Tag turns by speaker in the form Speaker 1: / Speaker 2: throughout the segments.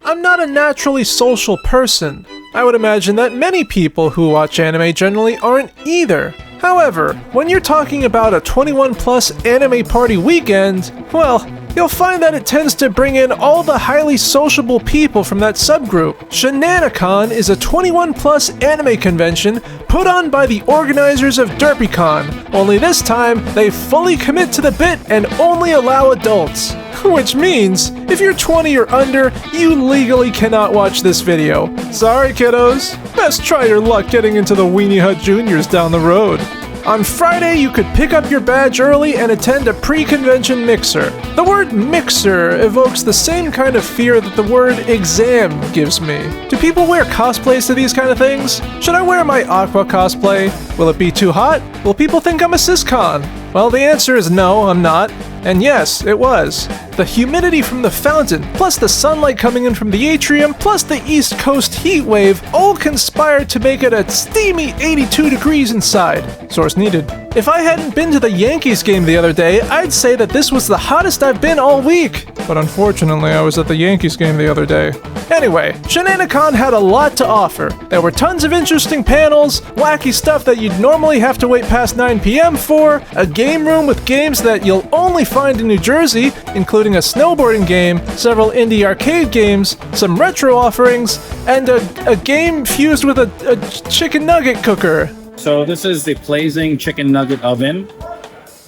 Speaker 1: I'm not a naturally social person. I would imagine that many people who watch anime generally aren't either. However, when you're talking about a 21+ anime party weekend, well, you'll find that it tends to bring in all the highly sociable people from that subgroup. Shenanicon is a 21+ anime convention put on by the organizers of DerpyCon, only this time they fully commit to the bit and only allow adults. Which means, if you're 20 or under, you legally cannot watch this video. Sorry kiddos, best try your luck getting into the Weenie Hut Juniors down the road. On Friday, you could pick up your badge early and attend a pre-convention mixer. The word mixer evokes the same kind of fear that the word exam gives me. Do people wear cosplays to these kind of things? Should I wear my Aqua cosplay? Will it be too hot? Will people think I'm a siscon? Well, the answer is no, I'm not. And yes, it was. The humidity from the fountain, plus the sunlight coming in from the atrium, plus the East Coast heat wave, all conspired to make it a steamy 82 degrees inside. Source needed. If I hadn't been to the Yankees game the other day, I'd say that this was the hottest I've been all week. But unfortunately, I was at the Yankees game the other day. Anyway, Shenanicon had a lot to offer. There were tons of interesting panels, wacky stuff that you'd normally have to wait past 9 p.m. for, a game room with games that you'll only find in New Jersey, including a snowboarding game, several indie arcade games, some retro offerings, and a game fused with a chicken nugget cooker.
Speaker 2: So this is the Blazing Chicken Nugget Oven.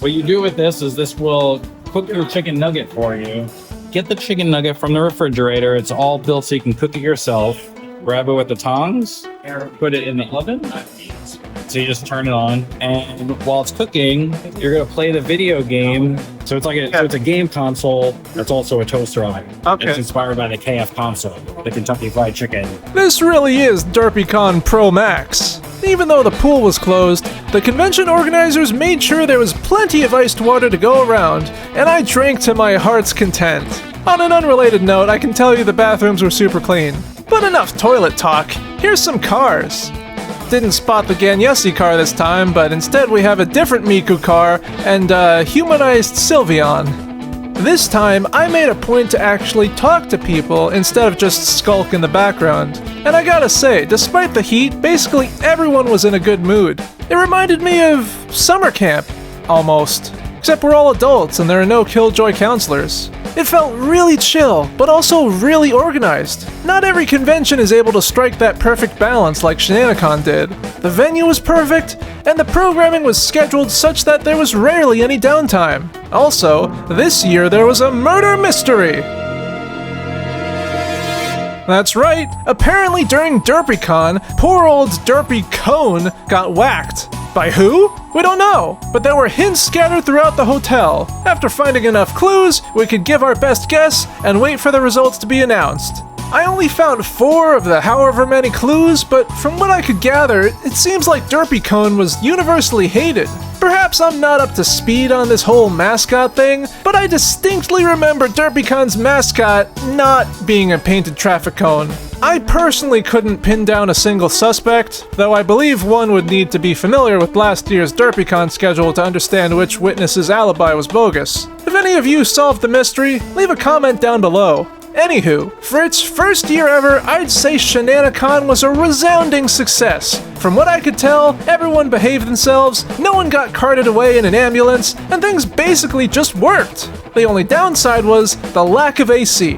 Speaker 2: What you do with this is this will cook your chicken nugget for you. Get the chicken nugget from the refrigerator. It's all built so you can cook it yourself. Grab it with the tongs, put it in the oven. So you just turn it on, and while it's cooking, you're gonna play the video game. So it's like it's a game console that's also a toaster oven.
Speaker 1: Okay.
Speaker 2: It's inspired by the KF console, the Kentucky Fried Chicken.
Speaker 1: This really is DerpyCon Pro Max. Even though the pool was closed, the convention organizers made sure there was plenty of iced water to go around, and I drank to my heart's content. On an unrelated note, I can tell you the bathrooms were super clean. But enough toilet talk, here's some cars. Didn't spot the Ganyesi car this time, but instead we have a different Miku car and a humanized Sylveon. This time, I made a point to actually talk to people instead of just skulk in the background. And I gotta say, despite the heat, basically everyone was in a good mood. It reminded me of summer camp, almost. Except we're all adults and there are no killjoy counselors. It felt really chill, but also really organized. Not every convention is able to strike that perfect balance like Shenanicon did. The venue was perfect, and the programming was scheduled such that there was rarely any downtime. Also, this year there was a murder mystery! That's right, apparently during DerpyCon, poor old DerpyCone got whacked. By who? We don't know, but there were hints scattered throughout the hotel. After finding enough clues, we could give our best guess and wait for the results to be announced. I only found 4 of the however many clues, but from what I could gather, it seems like DerpyCone was universally hated. Perhaps I'm not up to speed on this whole mascot thing, but I distinctly remember DerpyCon's mascot not being a painted traffic cone. I personally couldn't pin down a single suspect, though I believe one would need to be familiar with last year's DerpyCon schedule to understand which witness's alibi was bogus. If any of you solved the mystery, leave a comment down below. Anywho, for its first year ever, I'd say Shenanicon was a resounding success. From what I could tell, everyone behaved themselves, no one got carted away in an ambulance, and things basically just worked. The only downside was the lack of AC.